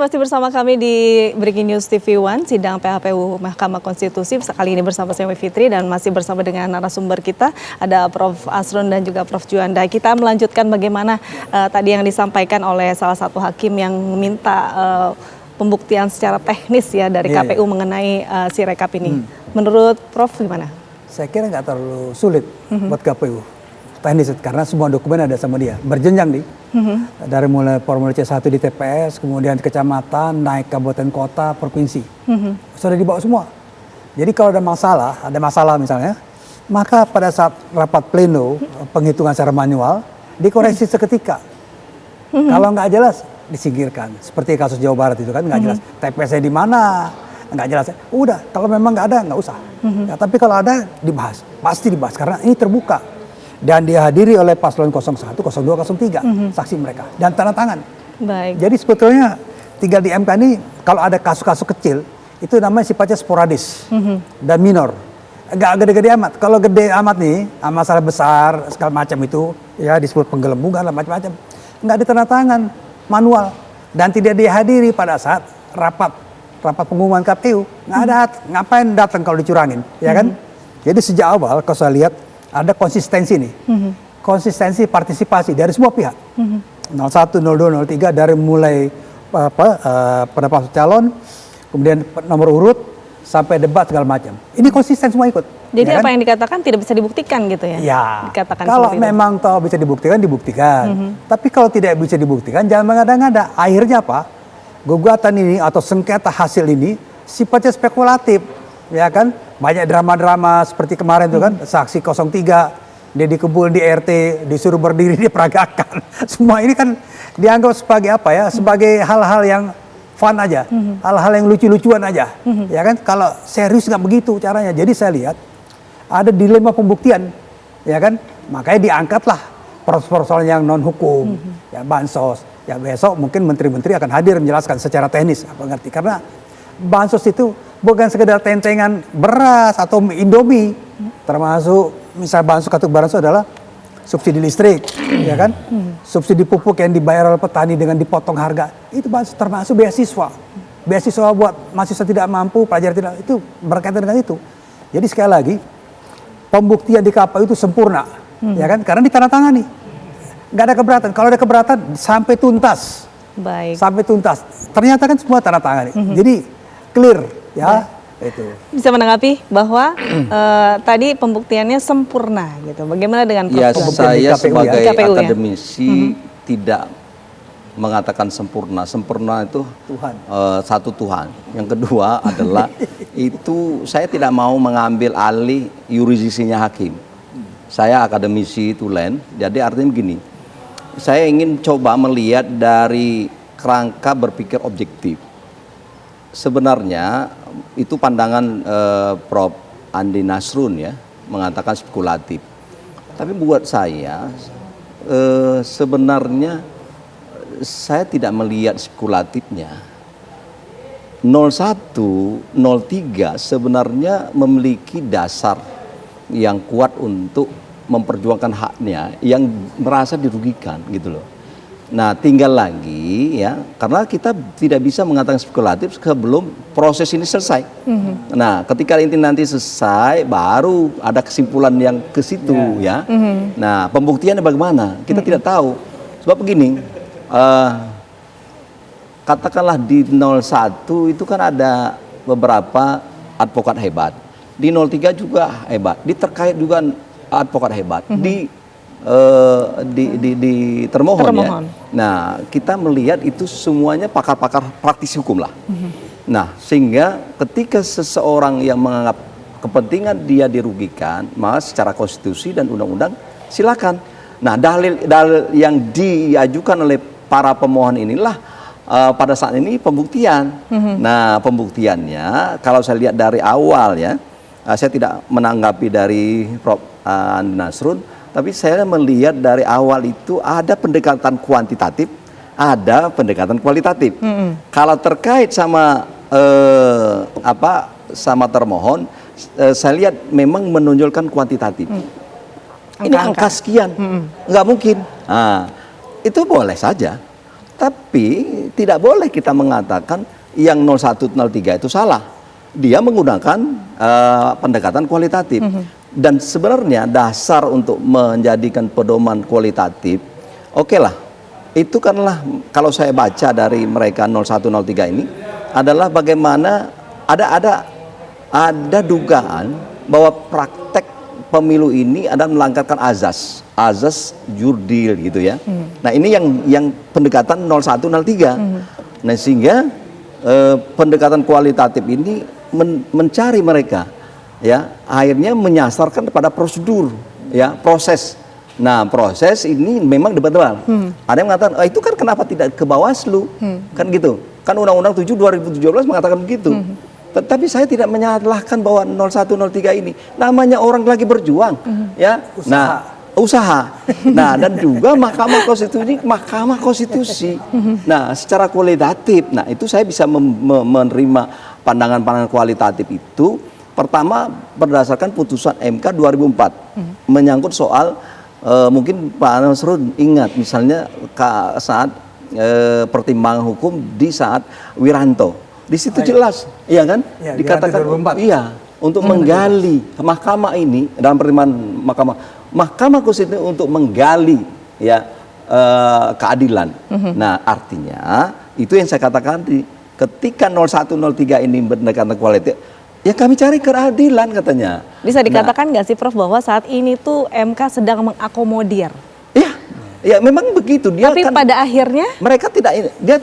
masih bersama kami di Breaking News TV One, sidang PHPU Mahkamah Konstitusi. Kali ini bersama saya Fitri dan masih bersama dengan narasumber kita, ada Prof. Asrun dan juga Prof. Juanda. Kita melanjutkan bagaimana tadi yang disampaikan oleh salah satu hakim yang meminta pembuktian secara teknis ya dari KPU mengenai Sirekap ini. Menurut Prof gimana? Saya kira nggak terlalu sulit buat KPU. Teknis, karena semua dokumen ada sama dia, berjenjang nih. Dari mulai formulir C1 di TPS, kemudian kecamatan, naik kabupaten kota, provinsi. Sudah dibawa semua. Jadi kalau ada masalah misalnya, maka pada saat rapat pleno, penghitungan secara manual, dikoreksi seketika. Kalau nggak jelas, disingkirkan. Seperti kasus Jawa Barat itu kan nggak jelas. TPS-nya di mana, nggak jelas. Udah, kalau memang nggak ada, nggak usah. Ya, tapi kalau ada, dibahas. Pasti dibahas, karena ini terbuka. Dan dihadiri oleh paslon 01, 02, 03, saksi mereka. Dan tanda tangan. Baik. Jadi sebetulnya tinggal di MK ini, kalau ada kasus-kasus kecil, itu namanya sifatnya sporadis dan minor. Nggak gede-gede amat. Kalau gede amat nih, masalah besar, segala macam itu, ya disebut penggelembungan, macam-macam. Nggak ditandatangan, manual. Dan tidak dihadiri pada saat rapat pengumuman KPU. Nggak ada, ngapain datang kalau dicurangin, ya kan? Jadi sejak awal, kalau saya lihat, ada konsistensi nih, konsistensi partisipasi dari semua pihak, 01, 02, 03 dari mulai pendapat calon, kemudian nomor urut sampai debat segala macam. Ini konsisten semua ikut. Jadi ya apa kan? yang dikatakan tidak bisa dibuktikan gitu ya? Ya. Dikatakan kalau memang toh bisa dibuktikan. Tapi kalau tidak bisa dibuktikan, jangan mengada-ngada. Akhirnya apa? Gugatan ini atau sengketa hasil ini sifatnya spekulatif, ya kan? Banyak drama-drama seperti kemarin tuh kan, saksi 03, dia dikebul di RT, disuruh berdiri, diperagakan. Semua ini kan dianggap sebagai apa ya, sebagai hal-hal yang fun aja, hal-hal yang lucu-lucuan aja. Ya kan, kalau serius nggak begitu caranya. Jadi saya lihat ada dilema pembuktian, ya kan, makanya diangkatlah persoalan yang non-hukum, ya bansos. Ya besok mungkin menteri-menteri akan hadir menjelaskan secara teknis, apa ngerti, karena bansos itu bukan sekedar tentengan beras atau Indomie, termasuk misal bansos kartu bansos adalah subsidi listrik, ya kan, subsidi pupuk yang dibayar oleh petani dengan dipotong harga, itu bansos, termasuk beasiswa buat mahasiswa tidak mampu, pelajar tidak, itu berkaitan dengan itu. Jadi sekali lagi pembuktian di KPU itu sempurna, ya kan, karena ditandatangani, nggak ada keberatan. Kalau ada keberatan sampai tuntas. Baik. Sampai tuntas. Ternyata kan semua tanda tangan. Jadi clear ya. Itu. Bisa menanggapi bahwa tadi pembuktiannya sempurna gitu. Bagaimana dengan ya, saya sebagai KPU akademisi tidak mengatakan sempurna. Sempurna itu Tuhan. Satu Tuhan. Yang kedua adalah itu saya tidak mau mengambil alih yurisdiksinya hakim. Saya akademisi tulen. Jadi artinya begini. Saya ingin coba melihat dari kerangka berpikir objektif. Sebenarnya itu pandangan Prof. Andi Nasrun ya, mengatakan spekulatif. Tapi buat saya sebenarnya saya tidak melihat spekulatifnya. 01, 03 sebenarnya memiliki dasar yang kuat untuk memperjuangkan haknya yang merasa dirugikan gitu loh. Nah tinggal lagi ya, karena kita tidak bisa mengatakan spekulatif sebelum proses ini selesai. Nah ketika ini nanti selesai baru ada kesimpulan yang ke situ ya. Nah pembuktiannya bagaimana kita tidak tahu. Sebab begini, katakanlah di 01 itu kan ada beberapa advokat hebat, di 03 juga hebat, di terkait juga advokat hebat, di termohon ya. Nah, kita melihat itu semuanya pakar-pakar praktisi hukum lah. Nah, sehingga ketika seseorang yang menganggap kepentingan dia dirugikan, maka secara konstitusi dan undang-undang silakan. Nah, dalil yang diajukan oleh para pemohon inilah pada saat ini pembuktian. Nah, pembuktiannya kalau saya lihat dari awal ya, saya tidak menanggapi dari Prof. Andi Nasrun, tapi saya melihat dari awal itu ada pendekatan kuantitatif, ada pendekatan kualitatif. Kalau terkait sama sama termohon, saya lihat memang menonjolkan kuantitatif. Ini angka sekian, nggak mungkin. Nah, itu boleh saja. Tapi tidak boleh kita mengatakan yang 01, 03 itu salah. Dia menggunakan pendekatan kualitatif. Dan sebenarnya dasar untuk menjadikan pedoman kualitatif, oke lah, itu kanlah kalau saya baca dari mereka 01, 03 ini adalah bagaimana ada dugaan bahwa praktek pemilu ini ada melanggarkan azas jurdil gitu ya. Nah ini yang pendekatan 01, 03. Nah sehingga pendekatan kualitatif ini mencari mereka, ya akhirnya menyasarkan kepada prosedur, ya proses. Nah proses ini memang debat-debat. Ada yang mengatakan, itu kan kenapa tidak ke Bawaslu, kan gitu. Kan Undang-Undang 7 2017 mengatakan begitu. Tetapi saya tidak menyalahkan bahwa 01, 03 ini namanya orang lagi berjuang, ya. Usaha. Nah, dan juga Mahkamah Konstitusi. Nah, secara kualitatif, nah itu saya bisa menerima pandangan-pandangan kualitatif itu. Pertama berdasarkan putusan MK 2004 menyangkut soal mungkin Pak Nasrun ingat misalnya saat pertimbangan hukum di saat Wiranto. Di situ jelas, iya kan? Ya, dikatakan iya untuk menggali mahkamah ini dalam pertimbangan Mahkamah Konstitusi untuk menggali ya keadilan. Nah, artinya itu yang saya katakan ketika 01, 03 ini berdekatan kualitatif, ya kami cari keadilan katanya. Bisa dikatakan nggak sih Prof bahwa saat ini tuh MK sedang mengakomodir? Ya memang begitu dia. Tapi kan, pada akhirnya mereka tidak, dia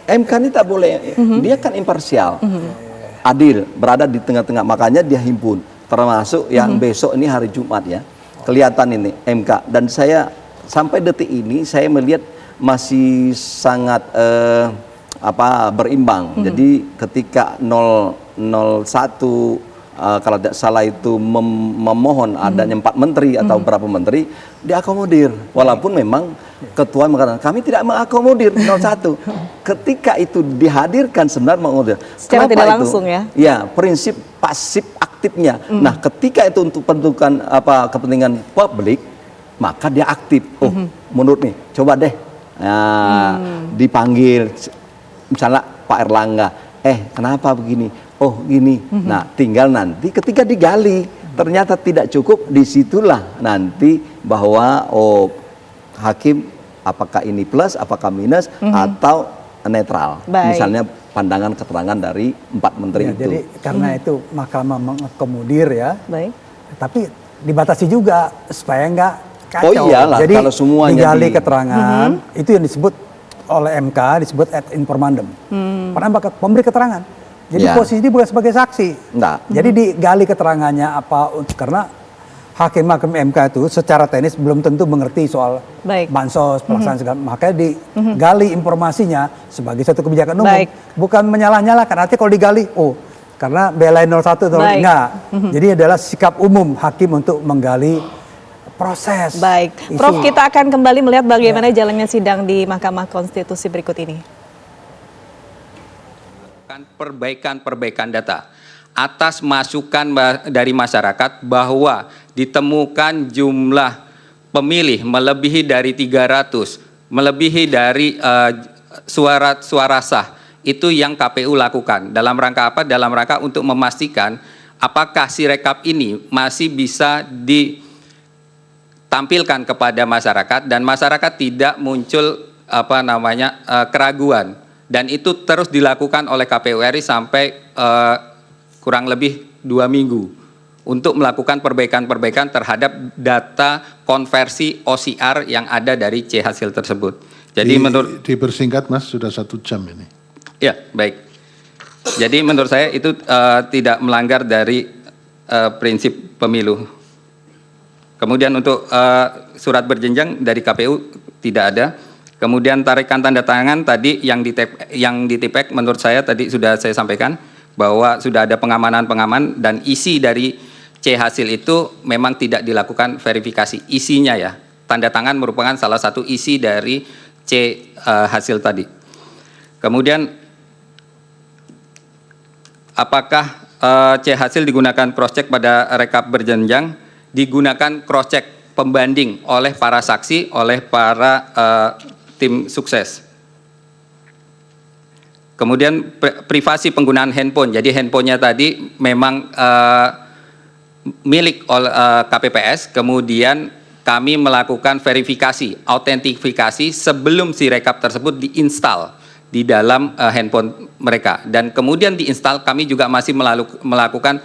MK ini tak boleh, dia kan imparsial, adil, berada di tengah-tengah, makanya dia himpun, termasuk yang besok ini hari Jumat ya, kelihatan ini MK, dan saya sampai detik ini saya melihat masih sangat berimbang. Jadi ketika 01 kalau tidak salah itu memohon adanya 4 menteri atau berapa menteri, diakomodir. Walaupun memang ketua mengatakan kami tidak mengakomodir 01. Ketika itu dihadirkan sebenarnya mengakomodir. Secara tidak langsung ya? Ya, prinsip pasif aktifnya. Nah, ketika itu untuk kepentingan publik, maka dia aktif. Oh, menurut nih, coba deh dipanggil misalnya Pak Erlangga. Kenapa begini? Oh gini, nah tinggal nanti ketika digali ternyata tidak cukup, disitulah nanti bahwa hakim apakah ini plus, apakah minus atau netral. Misalnya pandangan keterangan dari 4 menteri itu. Jadi karena itu mahkamah mengakomodir ya, tapi dibatasi juga supaya nggak kacau. Oh iyalah, jadi kalau semuanya digali keterangan itu yang disebut oleh MK disebut ad informandum, pemberi keterangan. Jadi posisi ini bukan sebagai saksi. Jadi digali keterangannya karena hakim-hakim MK itu secara teknis belum tentu mengerti soal bansos, pelaksanaan segala. Makanya digali informasinya sebagai satu kebijakan umum. Bukan menyalah-nyalahkan. Artinya kalau digali, karena belain 01 atau enggak. Jadi adalah sikap umum hakim untuk menggali proses. Prof, kita akan kembali melihat bagaimana jalannya sidang di Mahkamah Konstitusi berikut ini. Perbaikan data atas masukan dari masyarakat bahwa ditemukan jumlah pemilih melebihi dari 300, melebihi dari suara sah. Itu yang KPU lakukan. Dalam rangka apa? Dalam rangka untuk memastikan apakah Sirekap ini masih bisa ditampilkan kepada masyarakat dan masyarakat tidak muncul keraguan. Dan itu terus dilakukan oleh KPU RI sampai kurang lebih 2 minggu untuk melakukan perbaikan-perbaikan terhadap data konversi OCR yang ada dari C hasil tersebut. Jadi dipersingkat Mas, sudah 1 jam ini. Ya, baik. Jadi menurut saya itu tidak melanggar dari prinsip pemilu. Kemudian untuk surat berjenjang dari KPU tidak ada. Kemudian tarikan tanda tangan tadi yang ditipek menurut saya tadi sudah saya sampaikan bahwa sudah ada pengaman dan isi dari C hasil itu memang tidak dilakukan verifikasi isinya ya. Tanda tangan merupakan salah satu isi dari C hasil tadi. Kemudian apakah C hasil digunakan cross check pada rekap berjenjang? Digunakan cross check pembanding oleh para saksi, oleh para tim sukses. Kemudian privasi penggunaan handphone. Jadi handphonenya tadi memang milik KPPS. Kemudian kami melakukan verifikasi, autentifikasi sebelum Sirekap tersebut diinstal di dalam handphone mereka. Dan kemudian diinstal kami juga masih melakukan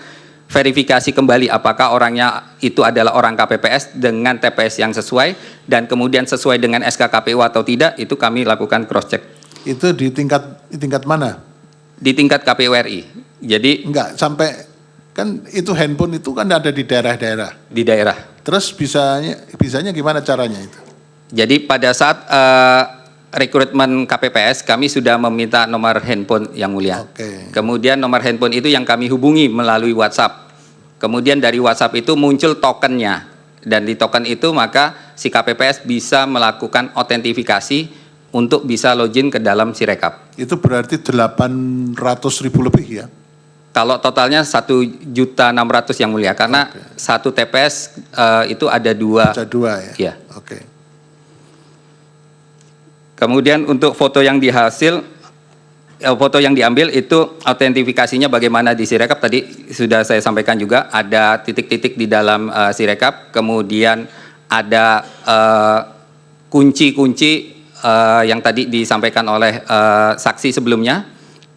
verifikasi kembali apakah orangnya itu adalah orang KPPS dengan TPS yang sesuai dan kemudian sesuai dengan SK KPU atau tidak, itu kami lakukan cross check. Itu di tingkat mana? Di tingkat KPU RI. Jadi Enggak, sampai kan itu handphone itu kan ada di daerah-daerah. di daerah. Terus bisanya gimana caranya itu? Jadi pada saat rekrutmen KPPS kami sudah meminta nomor handphone yang mulia. Oke. Kemudian nomor handphone itu yang kami hubungi melalui WhatsApp. Kemudian dari WhatsApp itu muncul tokennya. Dan di token itu maka si KPPS bisa melakukan autentifikasi untuk bisa login ke dalam Sirekap. Itu berarti 800.000 lebih ya? Kalau totalnya 1.600.000 yang mulia, karena satu TPS itu ada dua. Ada 2 ya? Iya. Oke. Kemudian untuk foto yang foto yang diambil itu autentifikasinya bagaimana di Sirekap tadi sudah saya sampaikan juga, ada titik-titik di dalam Sirekap, kemudian ada kunci-kunci yang tadi disampaikan oleh saksi sebelumnya,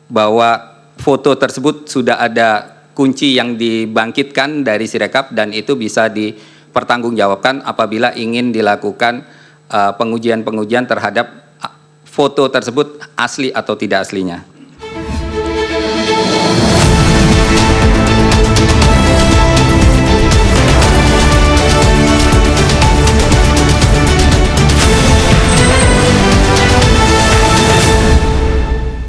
bahwa foto tersebut sudah ada kunci yang dibangkitkan dari Sirekap dan itu bisa dipertanggungjawabkan apabila ingin dilakukan pengujian-pengujian terhadap foto tersebut asli atau tidak aslinya.